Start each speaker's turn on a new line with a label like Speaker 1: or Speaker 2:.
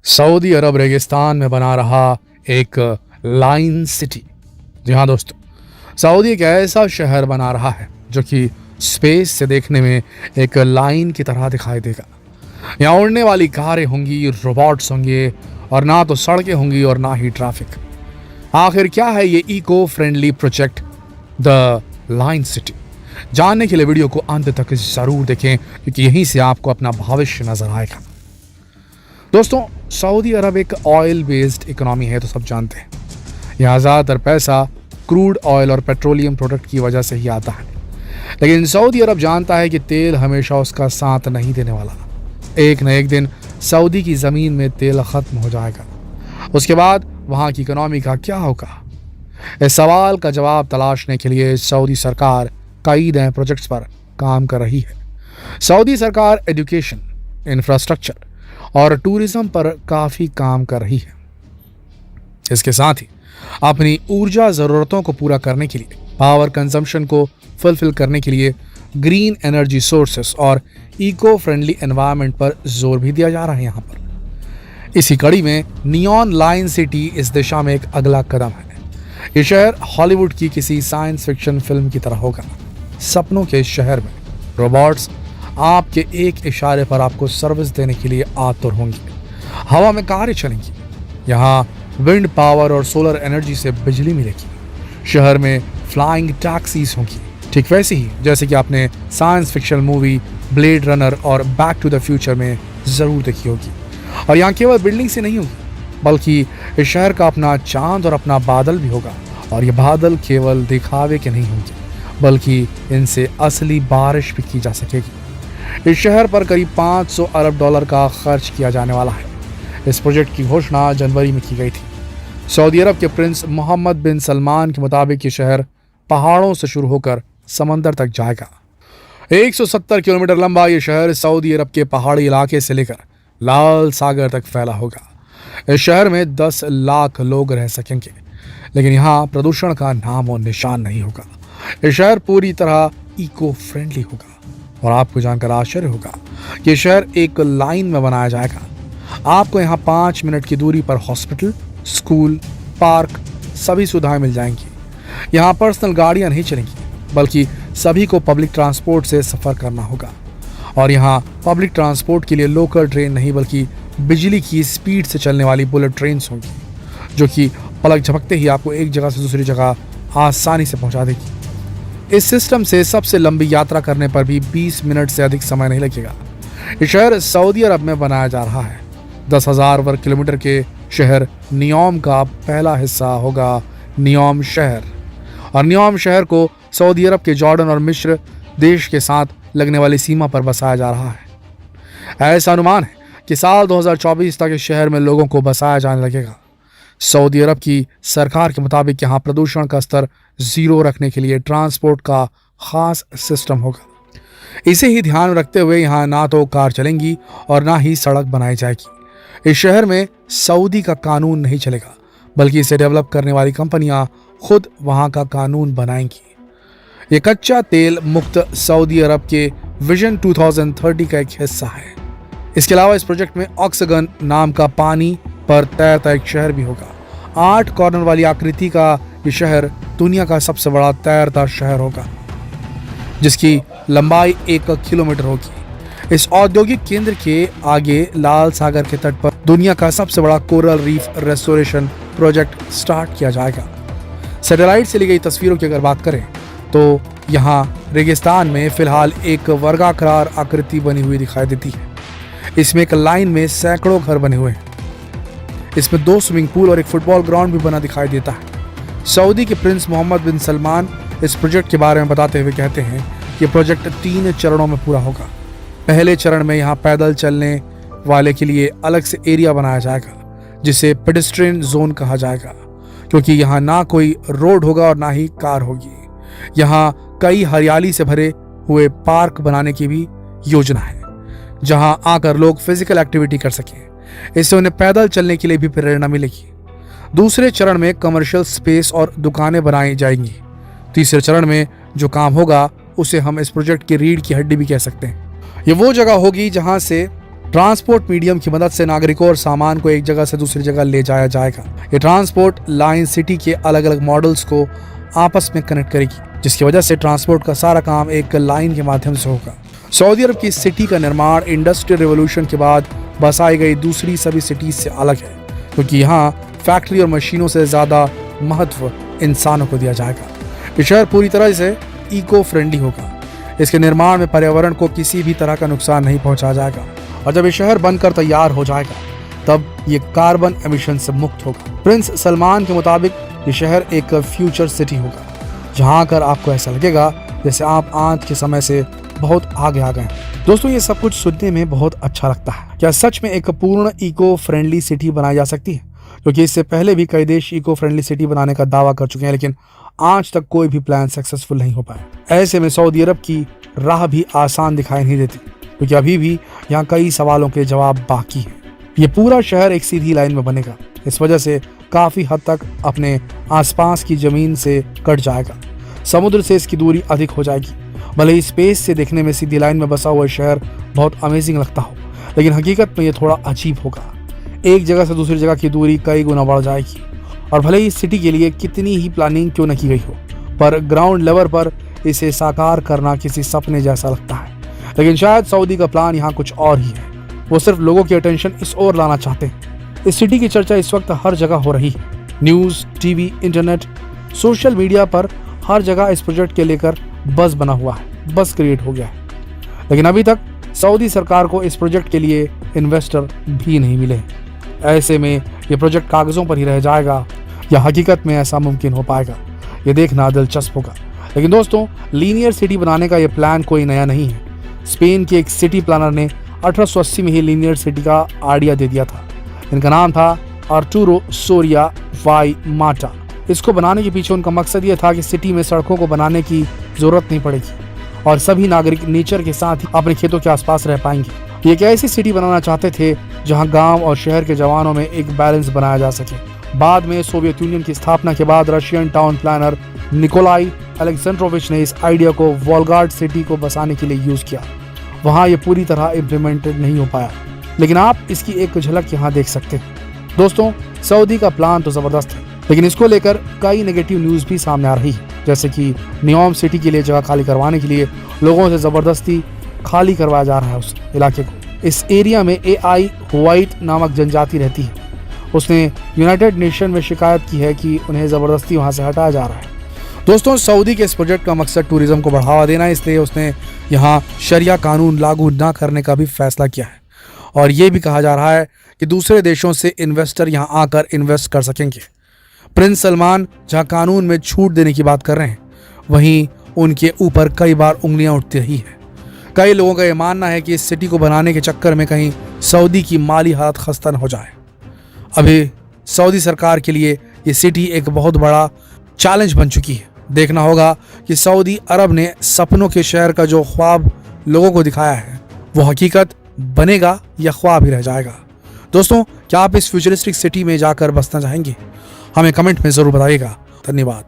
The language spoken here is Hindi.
Speaker 1: सऊदी अरब रेगिस्तान में बना रहा एक लाइन सिटी। जी हाँ दोस्तों, सऊदी एक ऐसा शहर बना रहा है जो कि स्पेस से देखने में एक लाइन की तरह दिखाई देगा। यहाँ उड़ने वाली कारें होंगी, रोबोट्स होंगे और ना तो सड़कें होंगी और ना ही ट्रैफिक। आखिर क्या है ये eco friendly project the line city? जानने के लिए वीडियो को अंत तक जरूर देखें, क्योंकि यहीं से आपको अपना भविष्य नजर आएगा। दोस्तों, सऊदी अरब एक ऑयल बेस्ड इकोनॉमी है तो सब जानते हैं। यहाँ ज़्यादातर पैसा क्रूड ऑयल और पेट्रोलियम प्रोडक्ट की वजह से ही आता है। लेकिन सऊदी अरब जानता है कि तेल हमेशा उसका साथ नहीं देने वाला। एक न एक दिन सऊदी की ज़मीन में तेल ख़त्म हो जाएगा। उसके बाद वहाँ की इकोनॉमी का क्या होगा? इस सवाल का जवाब तलाशने के लिए सऊदी सरकार कई नए प्रोजेक्ट्स पर काम कर रही है। सऊदी सरकार एजुकेशन, इंफ्रास्ट्रक्चर और टूरिज्म पर काफ़ी काम कर रही है। इसके साथ ही अपनी ऊर्जा ज़रूरतों को पूरा करने के लिए, पावर कंजम्पशन को फुलफिल करने के लिए ग्रीन एनर्जी सोर्सेस और इको फ्रेंडली एनवायरनमेंट पर जोर भी दिया जा रहा है यहाँ पर। इसी कड़ी में नियॉन लाइन सिटी इस दिशा में एक अगला कदम है। ये शहर हॉलीवुड की किसी साइंस फिक्शन फिल्म की तरह होगा। सपनों के इस शहर में रोबोट्स आपके एक इशारे पर आपको सर्विस देने के लिए आतुर होंगे। हवा में कारें चलेंगी, यहाँ विंड पावर और सोलर एनर्जी से बिजली मिलेगी। शहर में फ्लाइंग टैक्सीज होंगी, ठीक वैसे ही जैसे कि आपने science fiction movie blade runner और बैक टू द फ्यूचर में ज़रूर देखी होगी। और यहाँ केवल बिल्डिंग से नहीं होगी, बल्कि इस शहर का अपना चांद और अपना बादल भी होगा। और ये बादल केवल दिखावे के नहीं होंगे, बल्कि इनसे असली बारिश भी की जा सकेगी। इस शहर पर करीब 500 अरब डॉलर का खर्च किया जाने वाला है। इस प्रोजेक्ट की घोषणा जनवरी में की गई थी। सऊदी अरब के प्रिंस मोहम्मद बिन सलमान के मुताबिक ये शहर पहाड़ों से शुरू होकर समंदर तक जाएगा। 170 किलोमीटर लंबा ये शहर सऊदी अरब के पहाड़ी इलाके से लेकर लाल सागर तक फैला होगा। इस शहर में 10 लाख लोग रह सकेंगे, लेकिन यहाँ प्रदूषण का नाम और निशान नहीं होगा। ये शहर पूरी तरह इको फ्रेंडली होगा। और आपको जानकर आश्चर्य होगा कि ये शहर एक लाइन में बनाया जाएगा। आपको यहाँ 5 मिनट की दूरी पर हॉस्पिटल, स्कूल, पार्क सभी सुविधाएं मिल जाएंगी। यहाँ पर्सनल गाड़ियाँ नहीं चलेंगी, बल्कि सभी को पब्लिक ट्रांसपोर्ट से सफ़र करना होगा। और यहाँ पब्लिक ट्रांसपोर्ट के लिए लोकल ट्रेन नहीं, बल्कि बिजली की स्पीड से चलने वाली बुलेट ट्रेन होंगी, जो कि पलक झपकते ही आपको एक जगह से दूसरी जगह आसानी से पहुँचा देगी। इस सिस्टम से सबसे लंबी यात्रा करने पर भी 20 मिनट से अधिक समय नहीं लगेगा। ये शहर सऊदी अरब में बनाया जा रहा है। 10,000 वर्ग किलोमीटर के शहर नियोम का पहला हिस्सा होगा नियोम शहर। और नियोम शहर को सऊदी अरब के जॉर्डन और मिस्र देश के साथ लगने वाली सीमा पर बसाया जा रहा है। ऐसा अनुमान है कि साल 2024 तक इस शहर में लोगों को बसाया जाने लगेगा। सऊदी अरब की सरकार के मुताबिक यहाँ प्रदूषण का स्तर 0 रखने के लिए ट्रांसपोर्ट का खास सिस्टम होगा। इसे ही ध्यान में रखते हुए यहाँ ना तो कार चलेंगी और ना ही सड़क बनाई जाएगी। इस शहर में सऊदी का कानून नहीं चलेगा, बल्कि इसे डेवलप करने वाली कंपनियां खुद वहाँ का कानून बनाएंगी। ये कच्चा तेल मुक्त सऊदी अरब के विजन 2030 का एक हिस्सा है। इसके अलावा इस प्रोजेक्ट में ऑक्सीजन नाम का पानी पर तैरता एक शहर भी होगा। 8 कॉर्नर वाली आकृति का ये शहर दुनिया का सबसे बड़ा तैरता शहर होगा, जिसकी लंबाई 1 किलोमीटर होगी। इस औद्योगिक केंद्र के आगे लाल सागर के तट पर दुनिया का सबसे बड़ा coral reef restoration project start किया जाएगा। सैटेलाइट से ली गई तस्वीरों की अगर बात करें तो यहाँ रेगिस्तान में फिलहाल एक वर्गाकार आकृति बनी हुई दिखाई देती है। इसमें एक लाइन में सैकड़ों घर बने हुए हैं। इसमें 2 स्विमिंग पूल और एक फुटबॉल ग्राउंड भी बना दिखाई देता है। सऊदी के प्रिंस मोहम्मद बिन सलमान इस प्रोजेक्ट के बारे में बताते हुए कहते हैं कि प्रोजेक्ट 3 चरणों में पूरा होगा। पहले चरण में यहाँ पैदल चलने वाले के लिए अलग से एरिया बनाया जाएगा, जिसे पेडेस्ट्रियन जोन कहा जाएगा, क्योंकि यहाँ ना कोई रोड होगा और ना ही कार होगी। यहाँ कई हरियाली से भरे हुए पार्क बनाने की भी योजना है, जहाँ आकर लोग फिजिकल एक्टिविटी कर सकें। इससे उन्हें पैदल चलने के लिए भी प्रेरणा मिलेगी। दूसरे चरण में कमर्शियल स्पेस और दुकानें बनाई जाएंगी। तीसरे चरण में जो काम होगा उसे हम इस प्रोजेक्ट की रीढ़ की हड्डी भी कह सकते हैं। ये वो जगह होगी जहाँ से ट्रांसपोर्ट मीडियम की मदद से नागरिकों और सामान को एक जगह से दूसरी जगह ले जाया जाएगा। ये ट्रांसपोर्ट लाइन सिटी के अलग अलग मॉडल्स को आपस में कनेक्ट करेगी, जिसकी वजह से ट्रांसपोर्ट का सारा काम एक लाइन के माध्यम से होगा। सऊदी अरब की इस सिटी का निर्माण इंडस्ट्रियल रिवॉल्यूशन के बाद बसाई गई दूसरी सभी सिटीज से अलग है, क्योंकि यहाँ फैक्ट्री और मशीनों से ज्यादा महत्व इंसानों को दिया जाएगा। ये शहर पूरी तरह से इको फ्रेंडली होगा। इसके निर्माण में पर्यावरण को किसी भी तरह का नुकसान नहीं पहुंचाया जाएगा, और जब ये शहर बनकर तैयार हो जाएगा तब ये कार्बन एमिशन से मुक्त होगा। प्रिंस सलमान के मुताबिक ये शहर एक फ्यूचर सिटी होगा, जहां आकर आपको ऐसा लगेगा जैसे आप आज के समय से बहुत आगे आ गए। दोस्तों, ये सब कुछ सुनने में बहुत अच्छा लगता है। क्या सच में एक पूर्ण इको फ्रेंडली सिटी बनाई जा सकती है? क्योंकि इससे पहले भी कई देश इको फ्रेंडली सिटी बनाने का दावा कर चुके हैं, लेकिन आज तक कोई भी प्लान सक्सेसफुल नहीं हो पाया। ऐसे में सऊदी अरब की राह भी आसान दिखाई नहीं देती, क्योंकि अभी भी यहाँ कई सवालों के जवाब बाकी हैं। ये पूरा शहर एक सीधी लाइन में बनेगा, इस वजह से काफी हद तक अपने आसपास की जमीन से कट जाएगा। समुद्र से इसकी दूरी अधिक हो जाएगी। भले ही स्पेस से देखने में सीधी लाइन में बसा हुआ शहर बहुत अमेजिंग लगता हो, लेकिन हकीकत में ये थोड़ा अजीब होगा। एक जगह से दूसरी जगह की दूरी कई गुना बढ़ जाएगी, और भले ही इस सिटी के लिए कितनी ही प्लानिंग क्यों न की गई हो, पर ग्राउंड लेवल पर इसे साकार करना किसी सपने जैसा लगता है। लेकिन शायद सऊदी का प्लान यहाँ कुछ और ही है। वो सिर्फ लोगों की अटेंशन इस ओर लाना चाहते हैं। इस सिटी की चर्चा इस वक्त हर जगह हो रही है। News, TV, internet, social media पर हर जगह इस प्रोजेक्ट के लेकर बज़ बना हुआ है, बज़ क्रिएट हो गया है। लेकिन अभी तक सऊदी सरकार को इस प्रोजेक्ट के लिए इन्वेस्टर भी नहीं मिले। ऐसे में ये प्रोजेक्ट कागजों पर ही रह जाएगा या हकीकत में ऐसा मुमकिन हो पाएगा, ये देखना दिलचस्प होगा। लेकिन दोस्तों, लीनियर सिटी बनाने का ये प्लान कोई नया नहीं है। स्पेन के एक सिटी प्लानर ने 1880 में ही लीनियर सिटी का आइडिया दे दिया था। इनका नाम था आर्टूरो सोरिया वाई माटा। इसको बनाने के पीछे उनका मकसद ये था कि सिटी में सड़कों को बनाने की जरूरत नहीं पड़ेगी और सभी नागरिक नेचर के साथ ही अपने खेतों के आसपास रह पाएंगे। ये एक ऐसी सिटी बनाना चाहते थे जहां गांव और शहर के जवानों में एक बैलेंस बनाया जा सके। बाद में सोवियत यूनियन की स्थापना के बाद Russian town planner Nikolai Alexandrovich ने इस आइडिया को वोलगार्ड सिटी को बसाने के लिए यूज किया। वहां ये पूरी तरह इम्प्लीमेंटेड नहीं हो पाया, लेकिन आप इसकी एक झलक यहाँ देख सकते हैं। दोस्तों, सऊदी का प्लान तो जबरदस्त है, लेकिन इसको लेकर कई नेगेटिव न्यूज भी सामने आ रही है, जैसे कि नियोम सिटी के लिए जगह खाली करवाने के लिए लोगों से जबरदस्ती खाली करवाया जा रहा है उस इलाके को। इस एरिया में AI व्हाइट नामक जनजाति रहती है। उसने यूनाइटेड नेशन में शिकायत की है कि उन्हें जबरदस्ती वहां से हटाया जा रहा है। दोस्तों, सऊदी के इस प्रोजेक्ट का मकसद टूरिज्म को बढ़ावा देना है, इसलिए उसने यहाँ शरिया कानून लागू न करने का भी फैसला किया है। और ये भी कहा जा रहा है कि दूसरे देशों से इन्वेस्टर यहाँ आकर इन्वेस्ट कर सकेंगे। प्रिंस सलमान जहाँ कानून में छूट देने की बात कर रहे हैं, वहीं उनके ऊपर कई बार उंगलियां उठती रही हैं। कई लोगों का यह मानना है कि इस सिटी को बनाने के चक्कर में कहीं सऊदी की माली हालत खस्ता न हो जाए। अभी सऊदी सरकार के लिए ये सिटी एक बहुत बड़ा चैलेंज बन चुकी है। देखना होगा कि सऊदी अरब ने सपनों के शहर का जो ख्वाब लोगों को दिखाया है वो हकीकत बनेगा या ख्वाब ही रह जाएगा। दोस्तों, क्या आप इस फ्यूचरिस्टिक सिटी में जाकर बसना चाहेंगे? हमें कमेंट में जरूर बताइएगा। धन्यवाद।